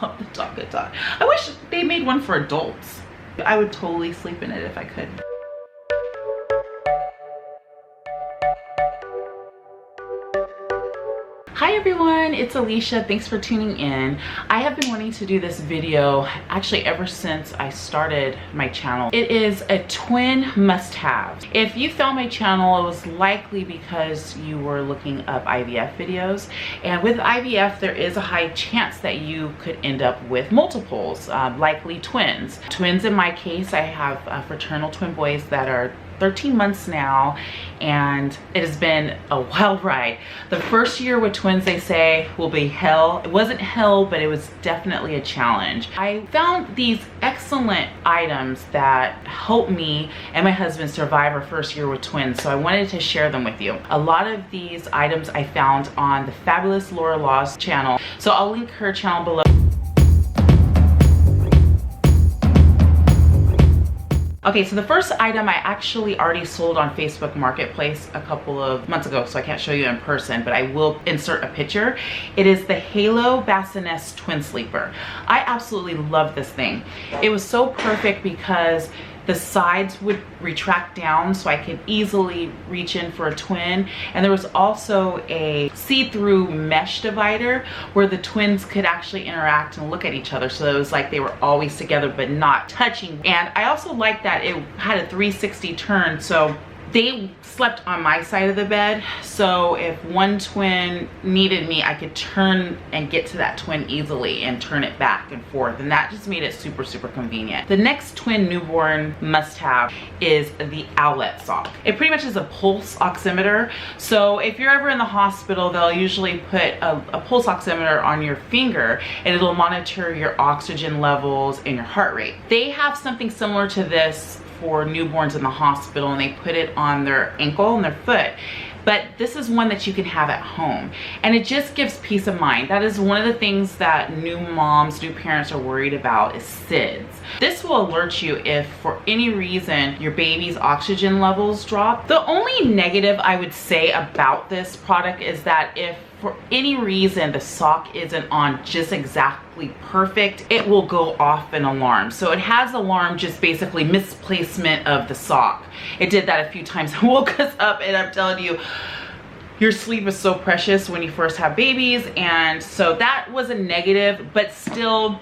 love the Takutan. I wish they made one for adults. I would totally sleep in it if I could. Hi everyone, it's Alicia. Thanks for tuning in. I have been wanting to do this video actually ever since I started my channel. It is a twin must-have. If you found my channel, it was likely because you were looking up IVF videos. And with IVF, there is a high chance that you could end up with multiples, likely twins. Twins in my case, I have fraternal twin boys that are 13 months now, and it has been a wild ride. The first year with twins, they say, will be hell. It wasn't hell, but it was definitely a challenge. I found these excellent items that helped me and my husband survive our first year with twins, so I wanted to share them with you. A lot of these items I found on the fabulous Laura Law's channel, so I'll link her channel below. Okay, so the first item I actually already sold on Facebook Marketplace a couple of months ago, so I can't show you in person, but I will insert a picture. It is the Halo Bassinet Twin Sleeper. I absolutely love this thing. It was so perfect because the sides would retract down so I could easily reach in for a twin. And there was also a see-through mesh divider where the twins could actually interact and look at each other. So it was like they were always together but not touching. And I also liked that it had a 360 turn, so they slept on my side of the bed, so if one twin needed me, I could turn and get to that twin easily and turn it back and forth, and that just made it super, super convenient. The next twin newborn must-have is the Owlet sock. It pretty much is a pulse oximeter, so if you're ever in the hospital, they'll usually put a pulse oximeter on your finger, and it'll monitor your oxygen levels and your heart rate. They have something similar to this for newborns in the hospital, and they put it on their ankle and their foot, but this is one that you can have at home, and it just gives peace of mind. That is one of the things that new moms, new parents are worried about, is SIDS. This will alert you if for any reason your baby's oxygen levels drop. The only negative I would say about this product is that if for any reason the sock isn't on just exactly perfect, it will go off an alarm. So it has alarm, just basically misplacement of the sock. It did that a few times. It woke us up, and I'm telling you, your sleep is so precious when you first have babies, and so that was a negative, but still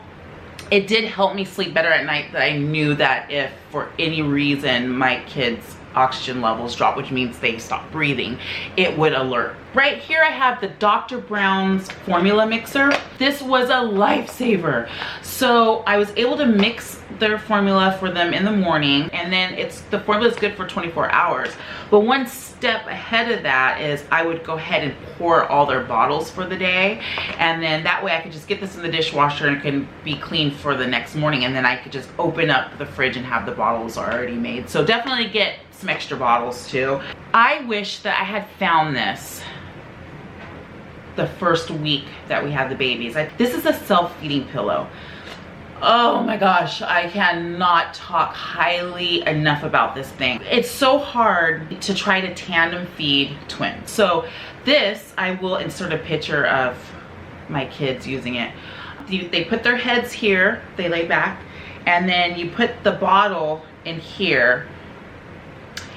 it did help me sleep better at night, that I knew that if for any reason my kids' oxygen levels drop, which means they stop breathing, it would alert. Right here I have the Dr. Brown's formula mixer. This was a lifesaver. So I was able to mix their formula for them in the morning, and then the formula is good for 24 hours. But one step ahead of that is I would go ahead and pour all their bottles for the day, and then that way I could just get this in the dishwasher and it can be clean for the next morning, and then I could just open up the fridge and have the bottles already made. So definitely get some extra bottles too. I wish that I had found this the first week that we had the babies. This is a self-feeding pillow. Oh my gosh, I cannot talk highly enough about this thing. It's so hard to try to tandem feed twins. So this, I will insert a picture of my kids using it. They put their heads here, they lay back, and then you put the bottle in here.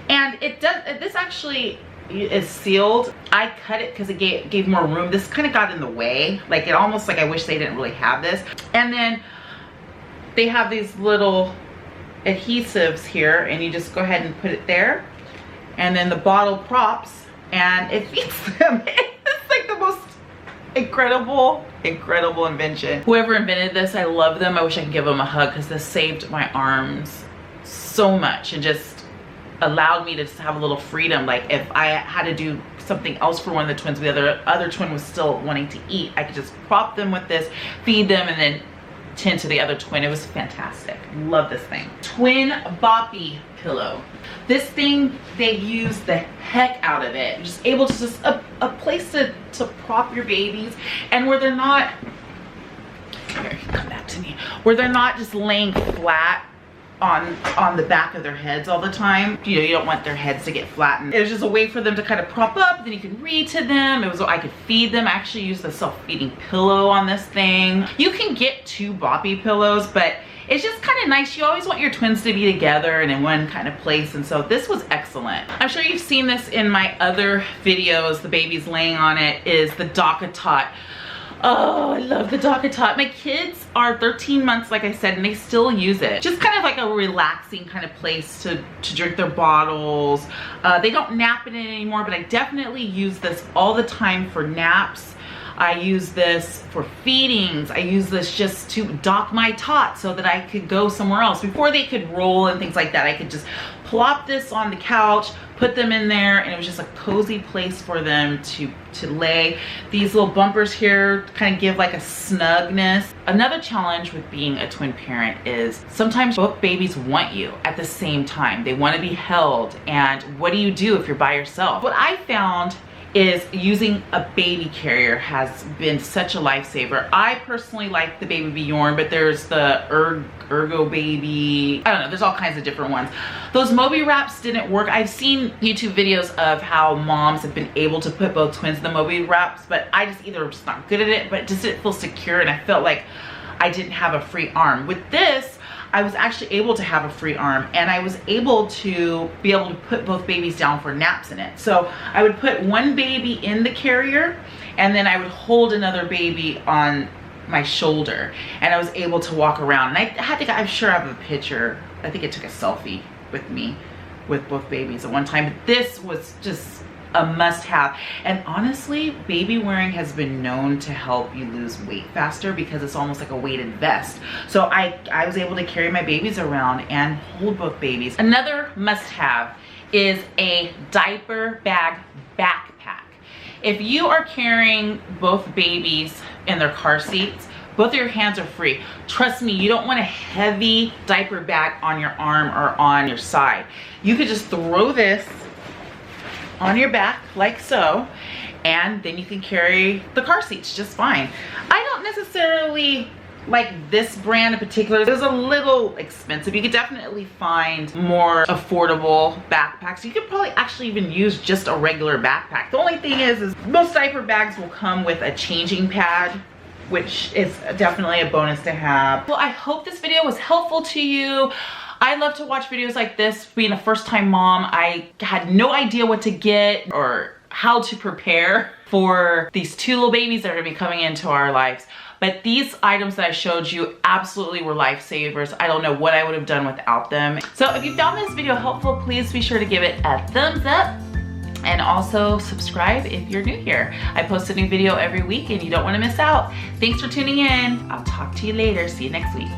And this actually is sealed. I cut it because it gave more room. This kind of got in the way. Like, it almost like I wish they didn't really have this. And then they have these little adhesives here, and you just go ahead and put it there. And then the bottle props, and it feeds them. It's like the most incredible invention. Whoever invented this, I love them. I wish I could give them a hug, because this saved my arms so much and just allowed me to just have a little freedom. Like, if I had to do something else for one of the twins, the other twin was still wanting to eat, I could just prop them with this, feed them, and then tend to the other twin. It was fantastic. Love this thing. Twin Boppy pillow. This thing, they use the heck out of it. Just able to just a place to prop your babies, and where they're not, here, come back to me, where they're not just laying flat on the back of their heads all the time. You know, you don't want their heads to get flattened. It was just a way for them to kind of prop up, then you can read to them. It was, I could feed them. I actually used the self-feeding pillow on this thing. You can get 2 boppy pillows, but it's just kind of nice. You always want your twins to be together and in one kind of place, and so this was excellent. I'm sure you've seen this in my other videos. The baby's laying on it is the DockATot. Oh, I love the DockATot. My kids are 13 months, like I said, and they still use it. Just kind of like a relaxing kind of place to drink their bottles. They don't nap in it anymore, but I definitely use this all the time for naps. I use this for feedings. I use this just to dock my tot so that I could go somewhere else. Before they could roll and things like that, I could just plop this on the couch, put them in there, and it was just a cozy place for them to lay. These little bumpers here kind of give like a snugness. Another challenge with being a twin parent is sometimes both babies want you at the same time. They want to be held, and what do you do if you're by yourself? What I found is using a baby carrier has been such a lifesaver. I personally like the Baby Bjorn, but there's the Ergo Baby. I don't know, there's all kinds of different ones. Those Moby wraps didn't work. I've seen YouTube videos of how moms have been able to put both twins in the Moby wraps, but I just either was not good at it, but it just didn't feel secure, and I felt like I didn't have a free arm. With this, I was actually able to have a free arm, and I was able to put both babies down for naps in it. So I would put one baby in the carrier, and then I would hold another baby on my shoulder, and I was able to walk around. And I'm sure I have a picture. I think it took a selfie with me with both babies at one time. But this was just a must-have. And honestly, baby wearing has been known to help you lose weight faster because it's almost like a weighted vest. So I was able to carry my babies around and hold both babies. Another must-have is a diaper bag backpack. If you are carrying both babies in their car seats, both of your hands are free. Trust me, you don't want a heavy diaper bag on your arm or on your side. You could just throw this on your back like so, and then you can carry the car seats just fine. I don't necessarily like this brand in particular. It was a little expensive. You could definitely find more affordable backpacks. You could probably actually even use just a regular backpack. The only thing is most diaper bags will come with a changing pad, which is definitely a bonus to have. Well, I hope this video was helpful to you. I love to watch videos like this. Being a first-time mom, I had no idea what to get or how to prepare for these 2 little babies that are gonna be coming into our lives. But these items that I showed you absolutely were lifesavers. I don't know what I would have done without them. So if you found this video helpful, please be sure to give it a thumbs up. And also subscribe if you're new here. I post a new video every week and you don't want to miss out. Thanks for tuning in. I'll talk to you later. See you next week.